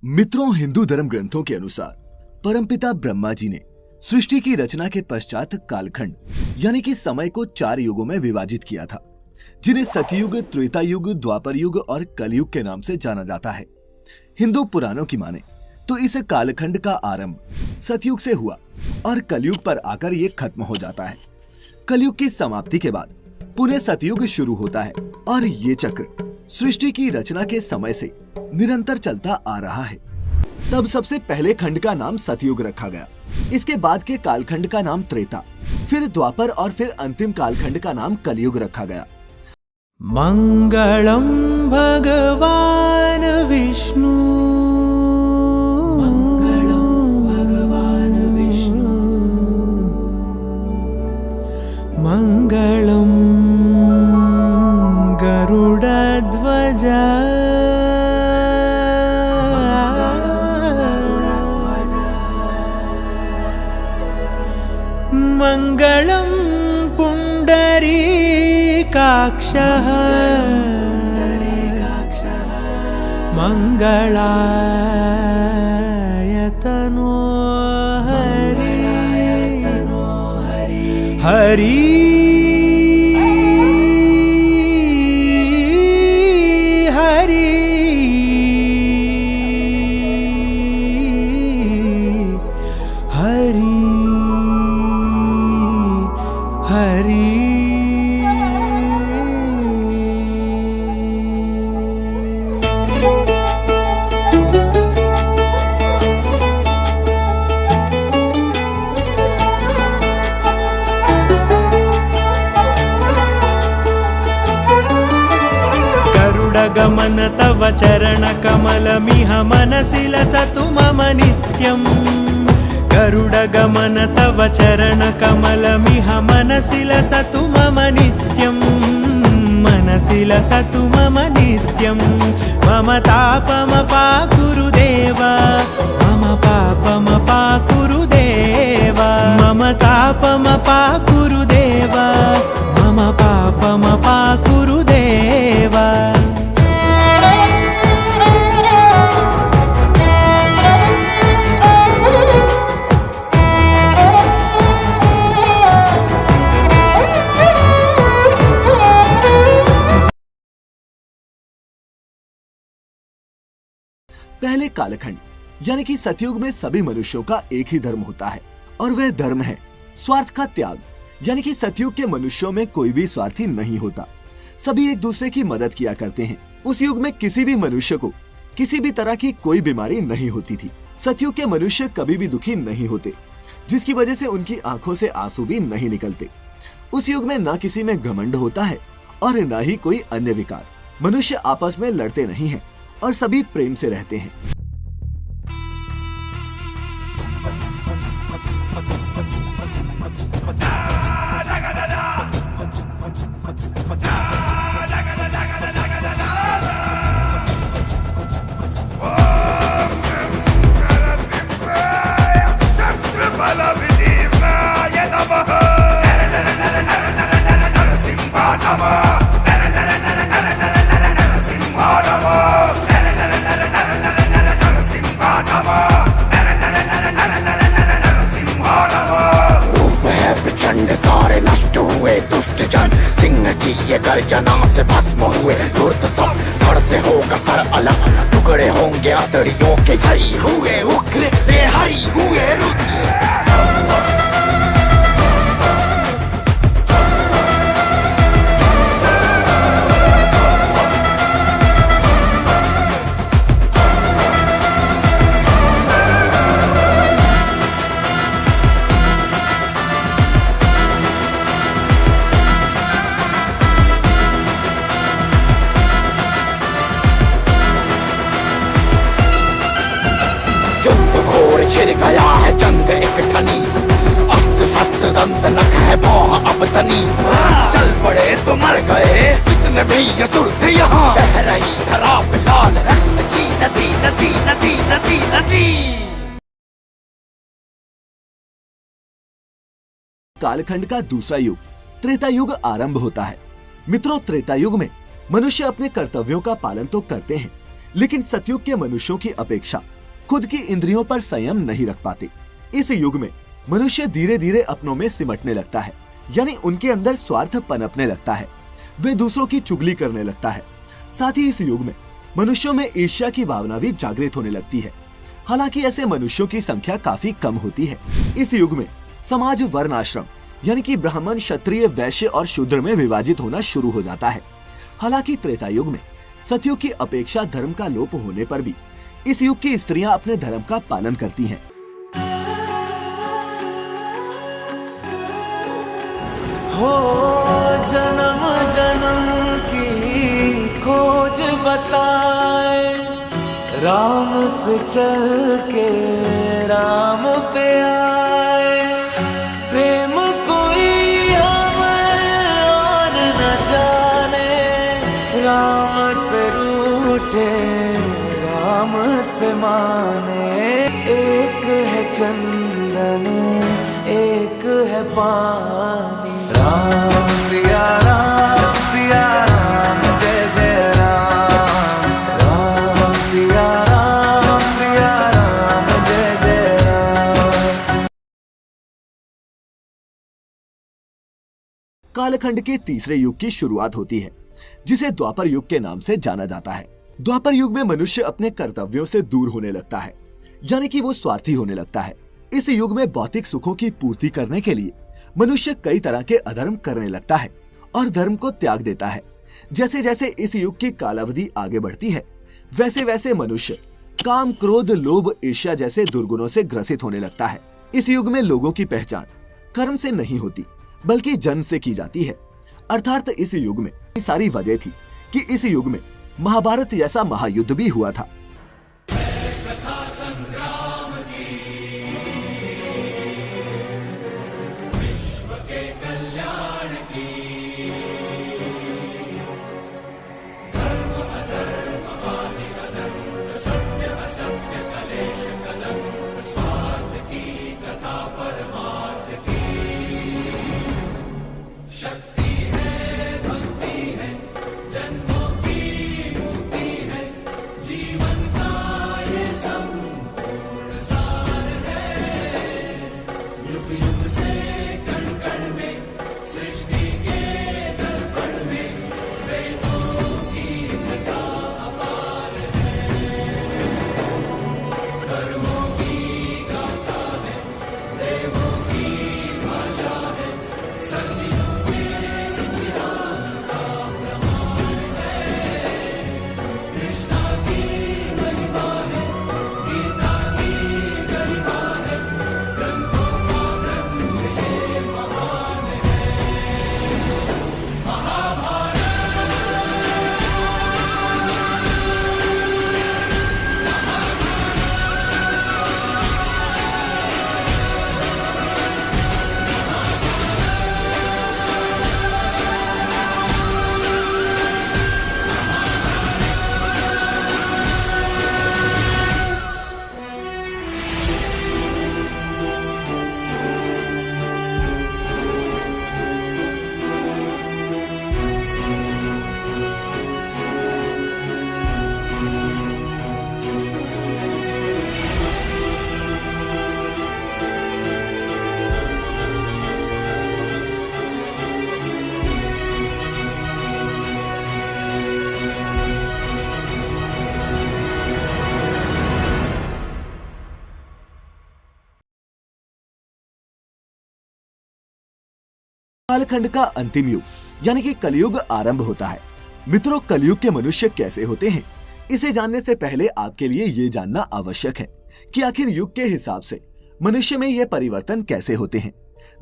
मित्रों, हिंदू धर्म ग्रंथों के अनुसार परमपिता ब्रह्मा जी ने सृष्टि की रचना के पश्चात कालखंड यानी कि समय को 4 युगों में विभाजित किया था, जिन्हें सतयुग, त्रेता युग, द्वापर युग और कलयुग के नाम से जाना जाता है। हिंदू पुराणों की माने तो इस कालखंड का आरंभ सतयुग से हुआ और कलयुग पर आकर ये खत्म हो जाता है। कलयुग की समाप्ति के बाद पुनः सतयुग शुरू होता है और ये चक्र सृष्टि की रचना के समय से निरंतर चलता आ रहा है। तब सबसे पहले खंड का नाम सतयुग रखा गया, इसके बाद के कालखंड का नाम त्रेता, फिर द्वापर और फिर अंतिम कालखंड का नाम कलयुग रखा गया। मंगलम भगवान विष्णु, मंगलम भगवान विष्णु, मंगलम गरुड़ध्वज, मंगलम पुंडरीकाक्षः, मंगलाय तनो हरि, हरि हरि हरि हरि। गरुडगमन तव चरणकमलमिह मनसि लसतु मम नित्यम्, गरुडगमन तव चरणकमलमिह मनसि लसतु मम नित्यम्, मनसि लसतु मम नित्यम्। मम तापमपाकुरु देव, मम पापमपाकुरु देव, मम तापमपाकुरु देव, मम पापमपाकुरु देव। पहले कालखंड यानी कि सतयुग में सभी मनुष्यों का एक ही धर्म होता है और वह धर्म है स्वार्थ का त्याग, यानी कि सतयुग के मनुष्यों में कोई भी स्वार्थी नहीं होता, सभी एक दूसरे की मदद किया करते हैं। उस युग में किसी भी मनुष्य को किसी भी तरह की कोई बीमारी नहीं होती थी। सतयुग के मनुष्य कभी भी दुखी नहीं होते, जिसकी वजह से उनकी आंखों से आंसू भी नहीं निकलते। उस युग में न किसी में घमंड होता है और न ही कोई अन्य विकार। मनुष्य आपस में लड़ते नहीं हैं और सभी प्रेम से रहते हैं। सारे नष्ट हुए दुष्ट जन, सिंह की ये गर्जना से भस्म हुए धूर्त सब। धड़ से होगा सर अलग, टुकड़े होंगे अतड़ियों के। हरि हुए उग्र, हरि हुए रुद्र। छिड़ गया है जंग एक ठनी, अस्त्र शस्त्र दंत नख है भौह अब तनी। चल पड़े तो मर गए जितने भी असुर थे यहाँ, बह रही धरा पे लाल रक्त की नदी नदी नदी नदी नदी। कालखंड का दूसरा युग त्रेता युग आरंभ होता है। मित्रों, त्रेता युग में मनुष्य अपने कर्तव्यों का पालन तो करते हैं, लेकिन सतयुग के मनुष्यों की अपेक्षा खुद की इंद्रियों पर संयम नहीं रख पाते। इस युग में मनुष्य धीरे धीरे अपनों में सिमटने लगता है, यानी उनके अंदर स्वार्थ पनपने लगता है। वे दूसरों की चुगली करने लगता है। साथ ही इस युग में मनुष्यों में ईर्ष्या की भावना भी जागृत होने लगती है। हालांकि ऐसे मनुष्यों की संख्या काफी कम होती है। इस युग में समाज वर्ण आश्रम यानी कि ब्राह्मण, क्षत्रिय, वैश्य और शूद्र में विभाजित होना शुरू हो जाता है। हालांकि त्रेता युग में सतयुग की अपेक्षा धर्म का लोप होने पर भी इस युग की स्त्रियां अपने धर्म का पालन करती हैं। हो जन्म जन्म की खोज बताए, राम से चल के राम पे आए। प्रेम कोई हमें और न जाने, राम से रूठे राम से माने। एक है चंदन एक है पानी, राम सिया राम जय जय राम। राम सिया राम जय जय राम। कालखंड के तीसरे युग की शुरुआत होती है, जिसे द्वापर युग के नाम से जाना जाता है। द्वापर युग में मनुष्य अपने कर्तव्यों से दूर होने लगता है, यानी कि वो स्वार्थी होने लगता है। इस युग में भौतिक सुखों की पूर्ति करने के लिए मनुष्य कई तरह के अधर्म करने लगता है और धर्म को त्याग देता है। जैसे जैसे इस युग की कालावधि आगे बढ़ती है, वैसे वैसे मनुष्य काम, क्रोध, लोभ, ईर्ष्या जैसे दुर्गुणों से ग्रसित होने लगता है। इस युग में लोगों की पहचान कर्म से नहीं होती, बल्कि जन्म से की जाती है। अर्थात इस युग में सारी वजह थी कि इस युग में महाभारत जैसा महायुद्ध भी हुआ था। कालखंड का अंतिम युग यानी कि कलयुग आरंभ होता है। मित्रों, कलयुग के मनुष्य कैसे होते हैं, इसे जानने से पहले आपके लिए ये जानना आवश्यक है कि आखिर युग के हिसाब से मनुष्य में ये परिवर्तन कैसे होते हैं।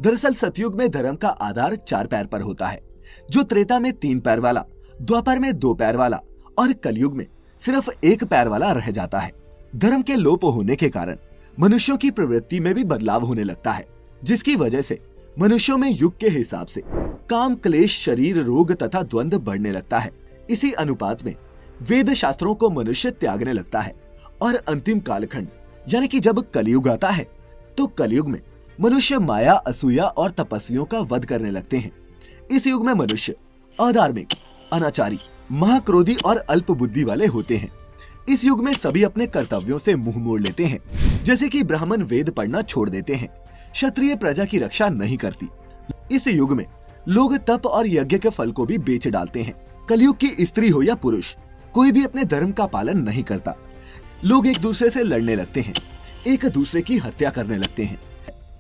दरअसल सतयुग में धर्म का आधार 4 पैर पर होता है, जो त्रेता में 3 पैर वाला, द्वापर में 2 पैर वाला और कलयुग में सिर्फ 1 पैर वाला रह जाता है। धर्म के लोप होने के कारण मनुष्यों की प्रवृत्ति में भी बदलाव होने लगता है, जिसकी वजह से मनुष्यों में युग के हिसाब से काम, क्लेश, शरीर रोग तथा द्वंद्व बढ़ने लगता है। इसी अनुपात में वेद शास्त्रों को मनुष्य त्यागने लगता है और अंतिम कालखंड यानी कि जब कलयुग आता है तो कलयुग में मनुष्य माया, असूया और तपस्वियों का वध करने लगते हैं। इस युग में मनुष्य अधार्मिक, अनाचारी, महाक्रोधी और अल्प बुद्धि वाले होते हैं। इस युग में सभी अपने कर्तव्यों से मुंह मोड़ लेते हैं, जैसे कि ब्राह्मण वेद पढ़ना छोड़ देते हैं, क्षत्रिय प्रजा की रक्षा नहीं करती। इस युग में लोग तप और यज्ञ के फल को भी बेच डालते हैं। कलयुग की स्त्री हो या पुरुष, कोई भी अपने धर्म का पालन नहीं करता। लोग एक दूसरे से लड़ने लगते हैं, एक दूसरे की हत्या करने लगते हैं।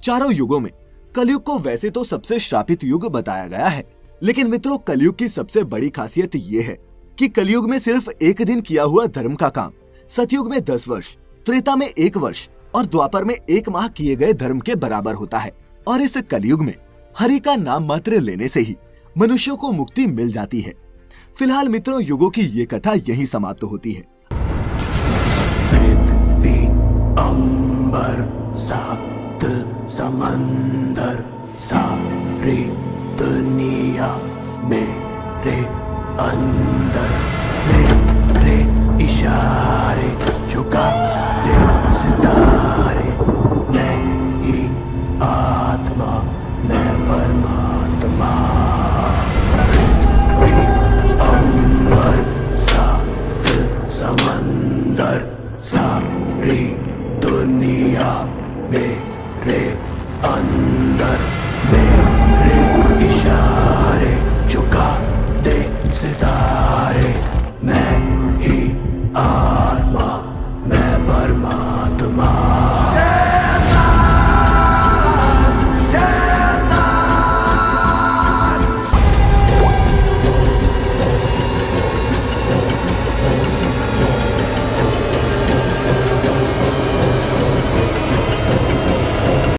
चारों युगों में कलयुग को वैसे तो सबसे श्रापित युग बताया गया है, लेकिन मित्रों कलयुग की सबसे बड़ी खासियत ये है कि कलयुग में सिर्फ एक दिन किया हुआ धर्म का काम सतयुग में 10 वर्ष, त्रेता में 1 वर्ष और द्वापर में 1 माह किए गए धर्म के बराबर होता है। और इस कलयुग में हरि का नाम मात्र लेने से ही मनुष्यों को मुक्ति मिल जाती है। फिलहाल मित्रों युगों की ये कथा यही समाप्त होती है। पृथ्वी अंबर सप्त समंदर